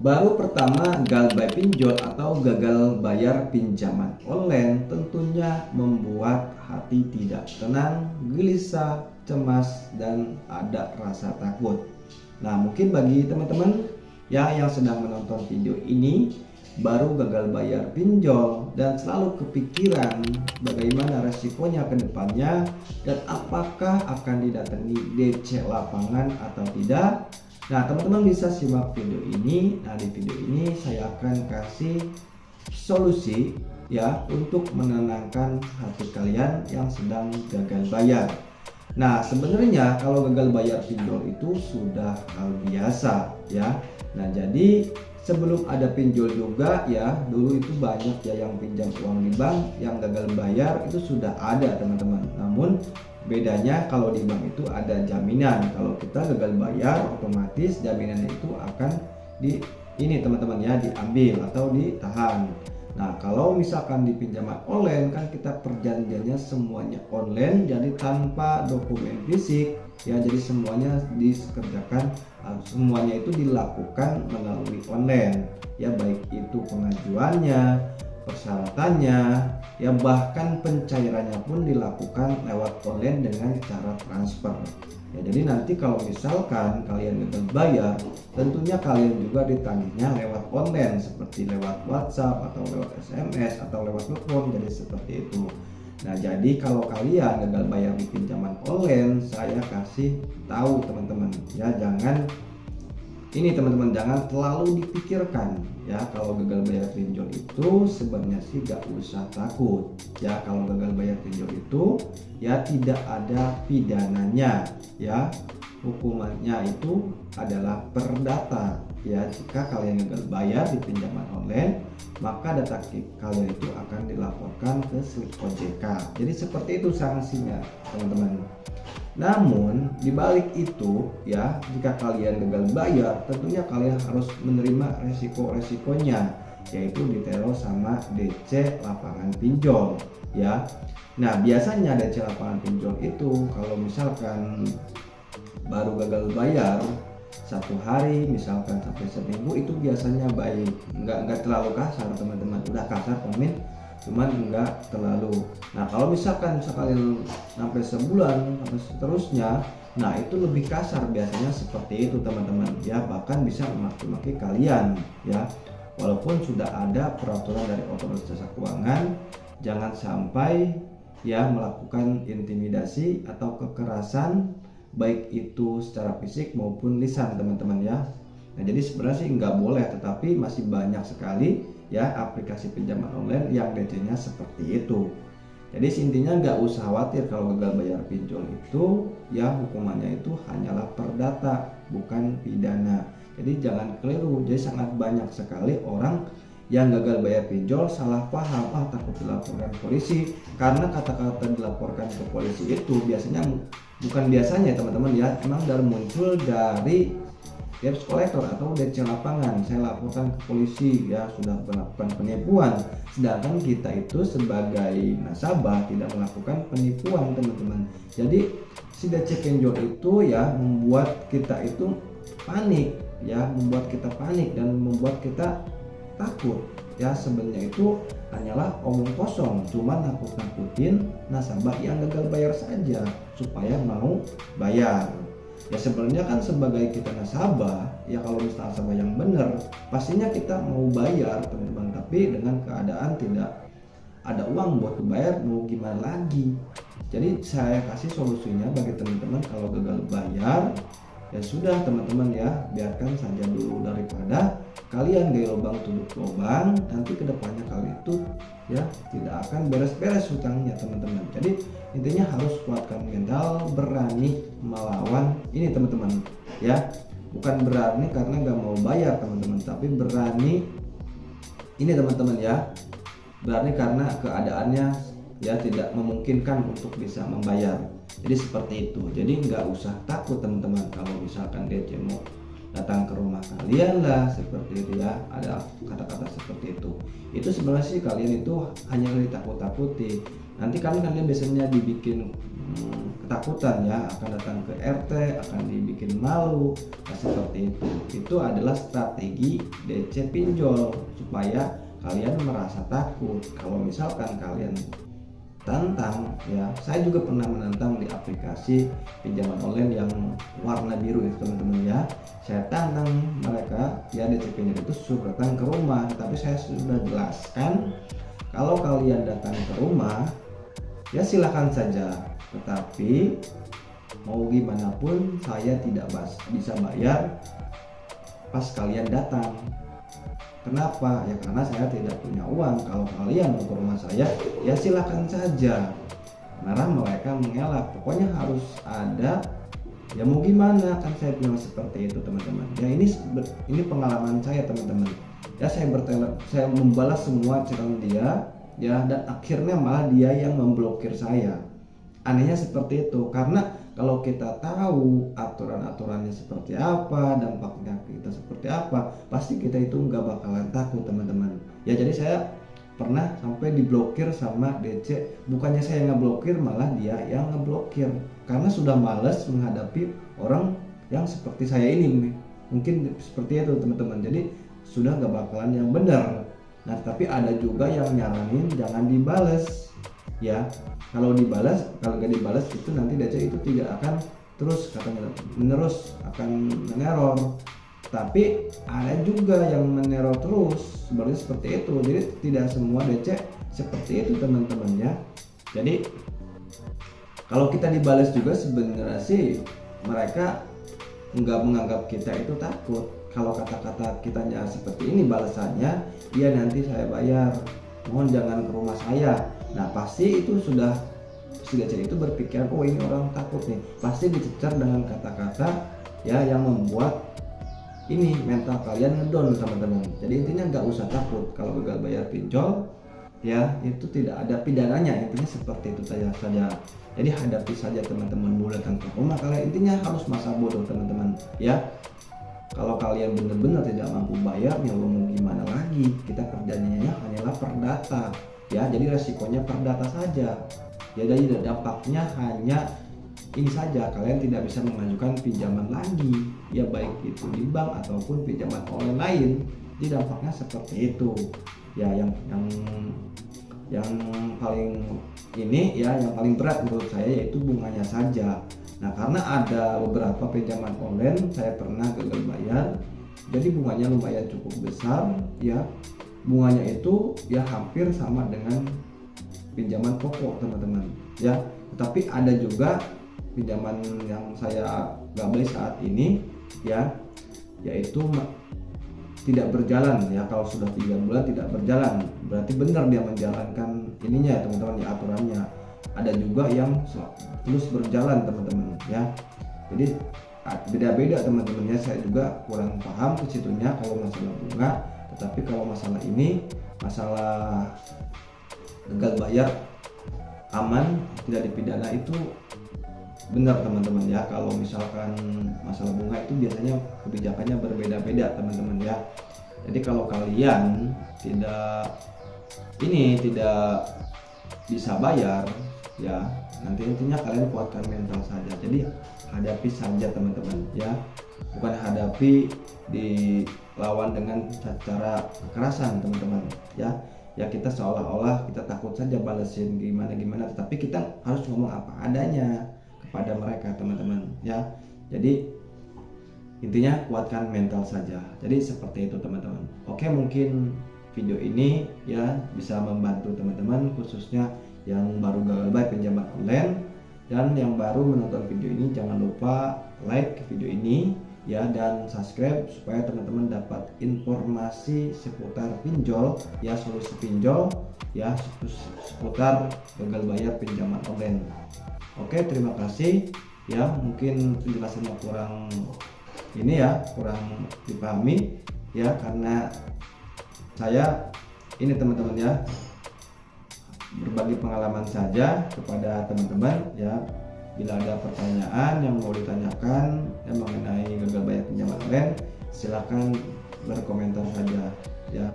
Baru pertama, gagal bayar pinjol atau gagal bayar pinjaman online tentunya membuat hati tidak tenang, gelisah, cemas, dan ada rasa takut. Nah, mungkin bagi teman-teman ya yang sedang menonton video ini baru gagal bayar pinjol dan selalu kepikiran bagaimana resikonya ke depannya dan apakah akan didatangi DC lapangan atau tidak. Nah, teman-teman bisa simak video ini. Nah, di video ini saya akan kasih solusi ya untuk menenangkan hati kalian yang sedang gagal bayar. Nah, sebenarnya kalau gagal bayar pinjol itu sudah hal biasa ya. Nah, jadi sebelum ada pinjol juga ya, dulu itu banyak ya yang pinjam uang di bank yang gagal bayar itu sudah ada teman-teman. Namun bedanya kalau di bank itu ada jaminan, kalau kita gagal bayar otomatis jaminannya itu akan ini teman-teman ya diambil atau ditahan. Nah, kalau misalkan di pinjaman online kan kita perjanjiannya semuanya online, jadi tanpa dokumen fisik ya, jadi semuanya dikerjakan, semuanya itu dilakukan melalui online ya, baik itu pengajuannya, persyaratannya ya, bahkan pencairannya pun dilakukan lewat online dengan cara transfer ya. Jadi nanti kalau misalkan kalian gagal bayar, tentunya kalian juga ditagihnya lewat online seperti lewat WhatsApp atau lewat SMS atau lewat telepon, jadi seperti itu. Nah, jadi kalau kalian gagal bayar di pinjaman online, saya kasih tahu teman-teman ya, jangan terlalu dipikirkan ya. Kalau gagal bayar pinjol itu sebenarnya sih gak usah takut ya. Kalau gagal bayar pinjol itu ya tidak ada pidananya ya, hukumannya itu adalah perdata ya. Jika kalian gagal bayar di pinjaman online, maka data kalian itu akan dilaporkan ke slip OJK. Jadi seperti itu sanksinya teman-teman. Namun dibalik itu ya, jika kalian gagal bayar, tentunya kalian harus menerima resiko-resikonya, yaitu diteror sama DC lapangan pinjol ya. Nah, biasanya DC lapangan pinjol itu kalau misalkan baru gagal bayar satu hari, misalkan sampai seminggu, itu biasanya baik, nggak terlalu kasar teman-teman. Udah kasar komin, cuman enggak terlalu. Nah, kalau misalkan kalian sampai sebulan sampai seterusnya, nah itu lebih kasar biasanya seperti itu teman-teman ya, bahkan bisa memaki-maki kalian ya. Walaupun sudah ada peraturan dari otoritas jasa keuangan, jangan sampai ya melakukan intimidasi atau kekerasan, baik itu secara fisik maupun lisan teman-teman ya. Nah, jadi sebenarnya sih nggak boleh, tetapi masih banyak sekali ya aplikasi pinjaman online yang DC-nya seperti itu. Jadi intinya nggak usah khawatir kalau gagal bayar pinjol itu ya, hukumannya itu hanyalah perdata bukan pidana. Jadi jangan keliru. Jadi sangat banyak sekali orang yang gagal bayar pinjol salah paham, takut dilaporkan polisi, karena kata-kata dilaporkan ke polisi itu biasanya teman-teman ya, emang muncul dari debt collector atau DC lapangan. Saya laporkan ke polisi ya, sudah melakukan penipuan, sedangkan kita itu sebagai nasabah tidak melakukan penipuan teman-teman. Jadi si DC pinjol itu ya membuat kita itu panik ya, membuat kita panik dan membuat kita takut ya. Sebenarnya itu hanyalah omong kosong, cuma nakut-nakutin nasabah yang gagal bayar saja supaya mau bayar. Ya sebenarnya kan sebagai kita nasabah ya, kalau misalnya nasabah yang benar pastinya kita mau bayar teman-teman, tapi dengan keadaan tidak ada uang buat bayar, mau gimana lagi. Jadi saya kasih solusinya bagi teman-teman, kalau gagal bayar ya sudah teman-teman ya, biarkan saja dulu daripada kalian gaya lubang tutup lubang, nanti kedepannya kalian itu ya tidak akan beres-beres hutangnya teman-teman. Jadi intinya harus kuatkan mental, berani melawan ini teman-teman ya, bukan berani karena nggak mau bayar teman-teman, tapi berani ini teman-teman ya, berani karena keadaannya ya tidak memungkinkan untuk bisa membayar. Jadi seperti itu. Jadi nggak usah takut teman-teman kalau misalkan DC mau datang ke rumah kalian lah seperti itu ya, ada kata-kata seperti itu. Itu sebenarnya sih kalian itu hanya ditakut-takuti. Nanti kan kalian biasanya dibikin ketakutan ya, akan datang ke RT, akan dibikin malu. Nah, seperti itu adalah strategi DC pinjol supaya kalian merasa takut. Kalau misalkan kalian tantang ya, saya juga pernah menantang di aplikasi pinjaman online yang warna biru itu teman-teman ya. Saya tantang mereka ya, DC pinjol itu suruh datang ke rumah, tapi saya sudah jelaskan kalau kalian datang ke rumah ya silahkan saja, tetapi mau gimana pun saya tidak bisa bayar pas kalian datang. Kenapa? Ya karena saya tidak punya uang. Kalau kalian mau ke rumah saya ya silahkan saja. Marah mereka mengelak. Pokoknya harus ada. Ya mau gimana, kan saya bilang seperti itu teman-teman. Ya ini pengalaman saya teman-teman. Ya saya membalas semua chat dia ya, dan akhirnya malah dia yang memblokir saya. Anehnya seperti itu, karena kalau kita tahu aturan-aturannya seperti apa, dampaknya kita seperti apa, pasti kita itu nggak bakalan takut teman-teman. Ya jadi saya pernah sampai diblokir sama DC, bukannya saya ngeblokir, malah dia yang ngeblokir karena sudah males menghadapi orang yang seperti saya ini. Mungkin seperti itu teman-teman, jadi sudah nggak bakalan yang benar. Nah tapi ada juga yang nyaranin jangan dibales ya. Kalau nggak dibalas itu nanti DC itu tidak akan terus katanya menerus akan meneror. Tapi ada juga yang meneror terus, sebenarnya seperti itu. Jadi tidak semua DC seperti itu teman-teman ya. Jadi kalau kita dibalas juga sebenarnya sih mereka nggak menganggap kita itu takut. Kalau kata-kata kitanya seperti ini balasannya, ya nanti saya bayar, mohon jangan ke rumah saya. Nah pasti itu sudah si DC itu berpikir, oh ini orang takut nih, pasti dicecar dengan kata-kata ya yang membuat ini mental kalian ngedon teman-teman. Jadi intinya nggak usah takut kalau gagal bayar pinjol ya, itu tidak ada pidananya, intinya seperti itu saja. Jadi hadapi saja teman-teman, boleh datang ke rumah kalian, intinya harus masa bodoh teman-teman ya. Kalau kalian benar-benar tidak mampu bayar ya mau gimana lagi, kita kerjanya hanyalah perdata ya, jadi resikonya perdata saja ya. Jadi dampaknya hanya ini saja, kalian tidak bisa mengajukan pinjaman lagi ya, baik itu di bank ataupun pinjaman online lain. Jadi dampaknya seperti itu ya. Yang paling ini ya, yang paling berat menurut saya yaitu bunganya saja. Nah karena ada beberapa pinjaman online saya pernah gagal bayar, jadi bunganya lumayan cukup besar ya. Bunganya itu ya hampir sama dengan pinjaman pokok teman-teman ya. Tetapi ada juga pinjaman yang saya gagal saat ini ya, yaitu tidak berjalan ya. Kalau sudah 3 bulan tidak berjalan, berarti benar dia menjalankan ininya ya teman-teman ya, aturannya. Ada juga yang terus berjalan teman-teman ya. Jadi beda-beda teman-teman ya, saya juga kurang paham ke situnya kalau masalah bunga. Tetapi kalau masalah ini, masalah gagal bayar aman tidak dipidana itu benar teman-teman ya. Kalau misalkan masalah bunga itu biasanya kebijakannya berbeda-beda teman-teman ya. Jadi kalau kalian tidak bisa bayar ya, nanti intinya kalian kuatkan mental saja. Jadi hadapi saja teman-teman ya, bukan hadapi dilawan dengan cara kekerasan teman-teman ya. Ya kita seolah-olah kita takut saja balesin gimana, tetapi kita harus ngomong apa adanya kepada mereka teman-teman ya. Jadi intinya kuatkan mental saja. Jadi seperti itu teman-teman. Oke, mungkin video ini ya bisa membantu teman-teman, khususnya yang baru gagal bayar pinjaman online. Dan yang baru menonton video ini jangan lupa like video ini ya, dan subscribe supaya teman-teman dapat informasi seputar pinjol ya, solusi pinjol ya, seputar gagal bayar pinjaman online. Oke, terima kasih ya. Mungkin penjelasannya kurang ini ya, kurang dipahami ya, karena saya ini teman-teman ya berbagi pengalaman saja kepada teman-teman ya. Bila ada pertanyaan yang mau ditanyakan yang mengenai gagal bayar pinjaman online, silakan berkomentar saja ya.